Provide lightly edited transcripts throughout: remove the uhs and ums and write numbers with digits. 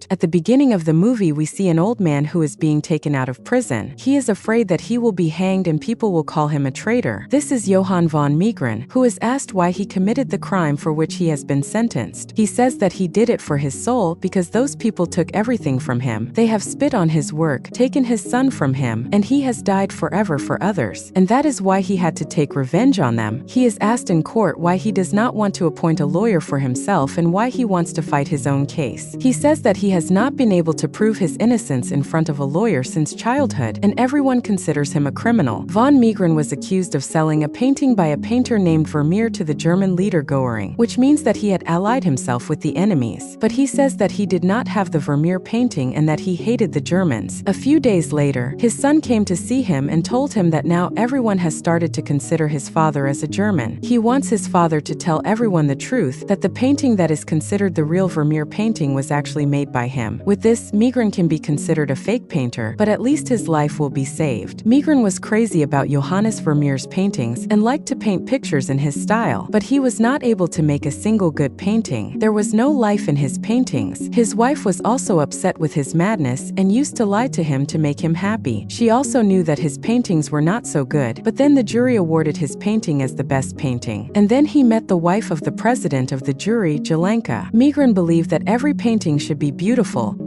At the beginning of the movie, we see an old man who is being taken out of prison. He is afraid that he will be hanged and people will call him a traitor. This is Johann von Meegren, who is asked why he committed the crime for which he has been sentenced. He says that he did it for his soul because those people took everything from him. They have spit on his work, taken his son from him, and he has died forever for others. And that is why he had to take revenge on them. He is asked in court why he does not want to appoint a lawyer for himself and why he wants to fight his own case. He says that he has not been able to prove his innocence in front of a lawyer since childhood, and everyone considers him a criminal. Von Meegren was accused of selling a painting by a painter named Vermeer to the German leader Goering, which means that he had allied himself with the enemies. But he says that he did not have the Vermeer painting and that he hated the Germans. A few days later, his son came to see him and told him that now everyone has started to consider his father as a German. He wants his father to tell everyone the truth, that the painting that is considered the real Vermeer painting was actually made by him. With this, Meegren can be considered a fake painter, but at least his life will be saved. Meegren was crazy about Johannes Vermeer's paintings and liked to paint pictures in his style, but he was not able to make a single good painting. There was no life in his paintings. His wife was also upset with his madness and used to lie to him to make him happy. She also knew that his paintings were not so good, but then the jury awarded his painting as the best painting. And then he met the wife of the president of the jury, Jelenka. Meegren believed that every painting should be beautiful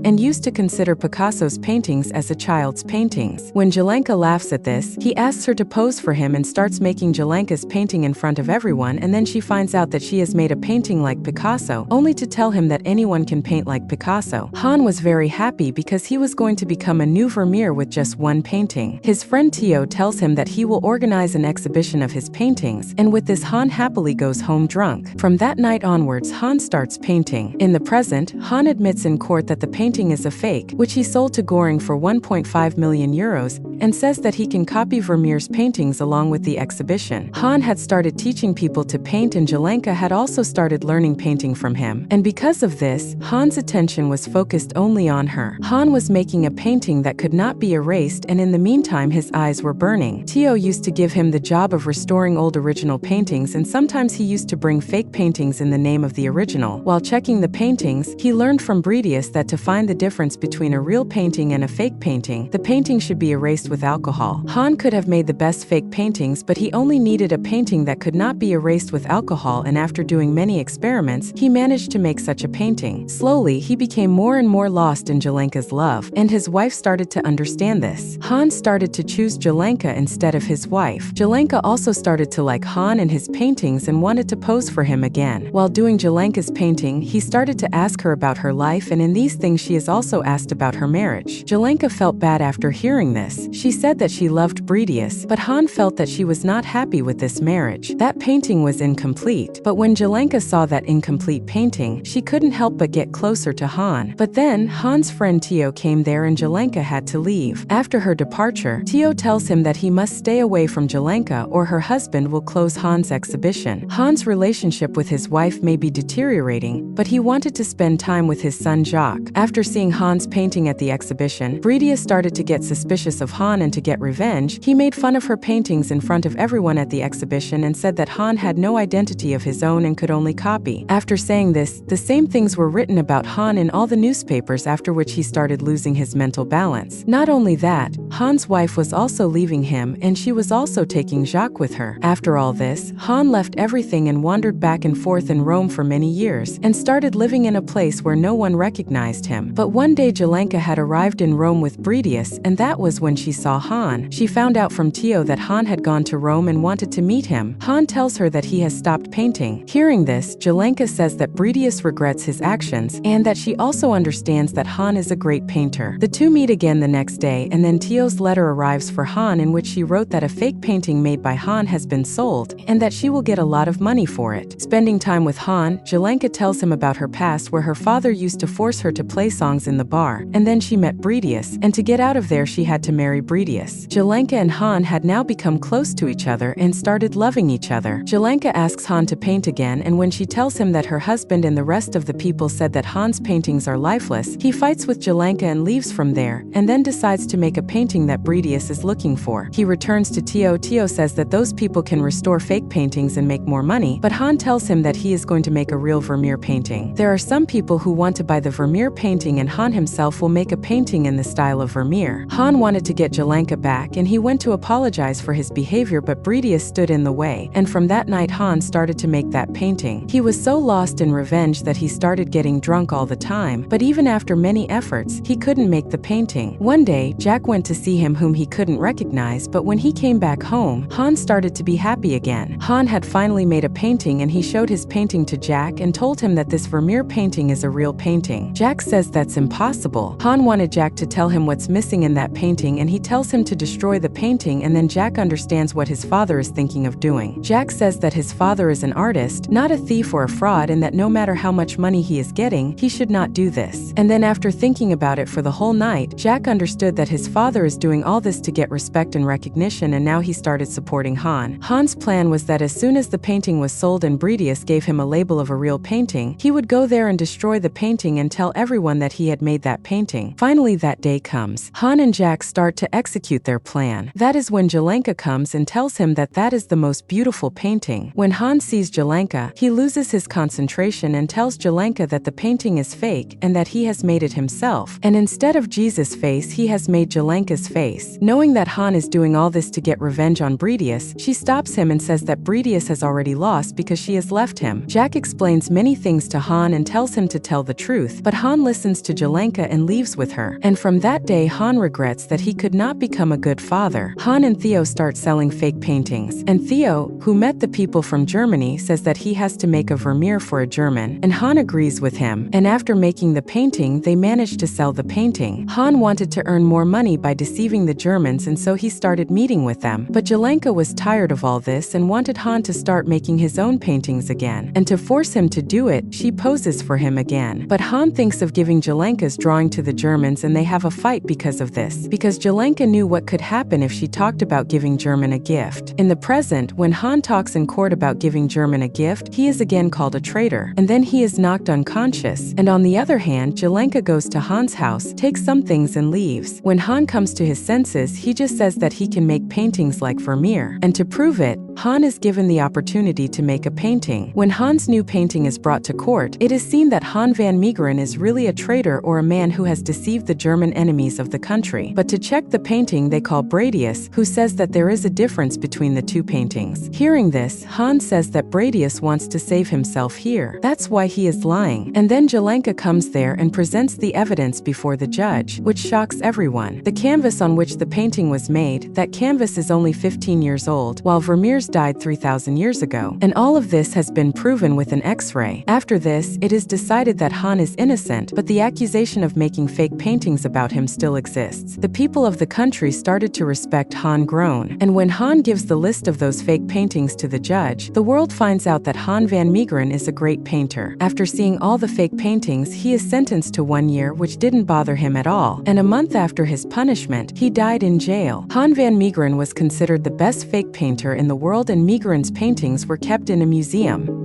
and used to consider Picasso's paintings as a child's paintings. When Jelenka laughs at this, he asks her to pose for him and starts making Jelenka's painting in front of everyone, and then she finds out that she has made a painting like Picasso, only to tell him that anyone can paint like Picasso. Han was very happy because he was going to become a new Vermeer with just one painting. His friend Theo tells him that he will organize an exhibition of his paintings, and with this Han happily goes home drunk. From that night onwards, Han starts painting. In the present, Han admits in court that the painting is a fake, which he sold to Goring for 1.5 million euros, and says that he can copy Vermeer's paintings along with the exhibition. Han had started teaching people to paint, and Jelenka had also started learning painting from him. And because of this, Han's attention was focused only on her. Han was making a painting that could not be erased, and in the meantime his eyes were burning. Theo used to give him the job of restoring old original paintings, and sometimes he used to bring fake paintings in the name of the original. While checking the paintings, he learned from Bredius that to find the difference between a real painting and a fake painting, the painting should be erased with alcohol. Han could have made the best fake paintings, but he only needed a painting that could not be erased with alcohol, and after doing many experiments, he managed to make such a painting. Slowly, he became more and more lost in Jelenka's love, and his wife started to understand this. Han started to choose Jelenka instead of his wife. Jelenka also started to like Han and his paintings and wanted to pose for him again. While doing Jelenka's painting, he started to ask her about her life, and in these things she is also asked about her marriage. Jelenka felt bad after hearing this. She said that she loved Bredius, but Han felt that she was not happy with this marriage. That painting was incomplete, but when Jelenka saw that incomplete painting, she couldn't help but get closer to Han. But then, Han's friend Theo came there and Jelenka had to leave. After her departure, Theo tells him that he must stay away from Jelenka or her husband will close Han's exhibition. Han's relationship with his wife may be deteriorating, but he wanted to spend time with his son Jacques. After seeing Han's painting at the exhibition, Bredius started to get suspicious of Han, and to get revenge, he made fun of her paintings in front of everyone at the exhibition and said that Han had no identity of his own and could only copy. After saying this, the same things were written about Han in all the newspapers, after which he started losing his mental balance. Not only that, Han's wife was also leaving him, and she was also taking Jacques with her. After all this, Han left everything and wandered back and forth in Rome for many years, and started living in a place where no one recognized him. But one day Jelenka had arrived in Rome with Bredius, and that was when she saw Han. She found out from Theo that Han had gone to Rome and wanted to meet him. Han tells her that he has stopped painting. Hearing this, Jelenka says that Bredius regrets his actions, and that she also understands that Han is a great painter. The two meet again the next day, and then Theo's letter arrives for Han, in which she wrote that a fake painting made by Han has been sold, and that she will get a lot of money for it. Spending time with Han, Jelenka tells him about her past, where her father used to force her to play songs in the bar, and then she met Bredius, and to get out of there she had to marry Bredius. Jelenka and Han had now become close to each other and started loving each other. Jelenka asks Han to paint again, and when she tells him that her husband and the rest of the people said that Han's paintings are lifeless, he fights with Jelenka and leaves from there, and then decides to make a painting that Bredius is looking for. He returns to Theo. Theo says that those people can restore fake paintings and make more money, but Han tells him that he is going to make a real Vermeer painting. There are some people who want to buy the Vermeer Vermeer painting and Han himself will make a painting in the style of Vermeer. Han wanted to get Jelenka back and he went to apologize for his behavior, but Bredius stood in the way, and from that night Han started to make that painting. He was so lost in revenge that he started getting drunk all the time, but even after many efforts, he couldn't make the painting. One day, Jack went to see him whom he couldn't recognize, but when he came back home, Han started to be happy again. Han had finally made a painting and he showed his painting to Jack and told him that this Vermeer painting is a real painting. Jack says that's impossible. Han wanted Jack to tell him what's missing in that painting and he tells him to destroy the painting, and then Jack understands what his father is thinking of doing. Jack says that his father is an artist, not a thief or a fraud, and that no matter how much money he is getting, he should not do this. And then after thinking about it for the whole night, Jack understood that his father is doing all this to get respect and recognition, and now he started supporting Han. Han's plan was that as soon as the painting was sold and Bredius gave him a label of a real painting, he would go there and destroy the painting and tell everyone that he had made that painting. Finally, that day comes. Han and Jack start to execute their plan. That is when Jelenka comes and tells him that that is the most beautiful painting. When Han sees Jelenka, he loses his concentration and tells Jelenka that the painting is fake and that he has made it himself, and instead of Jesus' face, he has made Jelenka's face. Knowing that Han is doing all this to get revenge on Bredius, she stops him and says that Bredius has already lost because she has left him. Jack explains many things to Han and tells him to tell the truth, but Han listens to Jelenka and leaves with her. And from that day, Han regrets that he could not become a good father. Han and Theo start selling fake paintings, and Theo, who met the people from Germany, says that he has to make a Vermeer for a German, and Han agrees with him, and after making the painting, they managed to sell the painting. Han wanted to earn more money by deceiving the Germans, and so he started meeting with them. But Jelenka was tired of all this and wanted Han to start making his own paintings again, and to force him to do it, she poses for him again. But Han thinks of giving Jelenka's drawing to the Germans, and they have a fight because of this, because Jelenka knew what could happen if she talked about giving German a gift. In the present, when Han talks in court about giving German a gift, he is again called a traitor, and then he is knocked unconscious. And on the other hand, Jelenka goes to Han's house, takes some things and leaves. When Han comes to his senses, he just says that he can make paintings like Vermeer, and to prove it, Han is given the opportunity to make a painting. When Han's new painting is brought to court, it is seen that Han van Meegeren is really a traitor or a man who has deceived the German enemies of the country. But to check the painting, they call Bredius, who says that there is a difference between the two paintings. Hearing this, Han says that Bredius wants to save himself here. That's why he is lying. And then Jelenka comes there and presents the evidence before the judge, which shocks everyone. The canvas on which the painting was made, that canvas is only 15 years old, while Vermeer's died 3,000 years ago. And all of this has been proven with an X-ray. After this, it is decided that Han is innocent, but the accusation of making fake paintings about him still exists. The people of the country started to respect Han grown, and when Han gives the list of those fake paintings to the judge, the world finds out that Han van Meegeren is a great painter. After seeing all the fake paintings, he is sentenced to 1 year, which didn't bother him at all, and a month after his punishment, he died in jail. Han van Meegeren was considered the best fake painter in the world, and Meegeren's paintings were kept in a museum.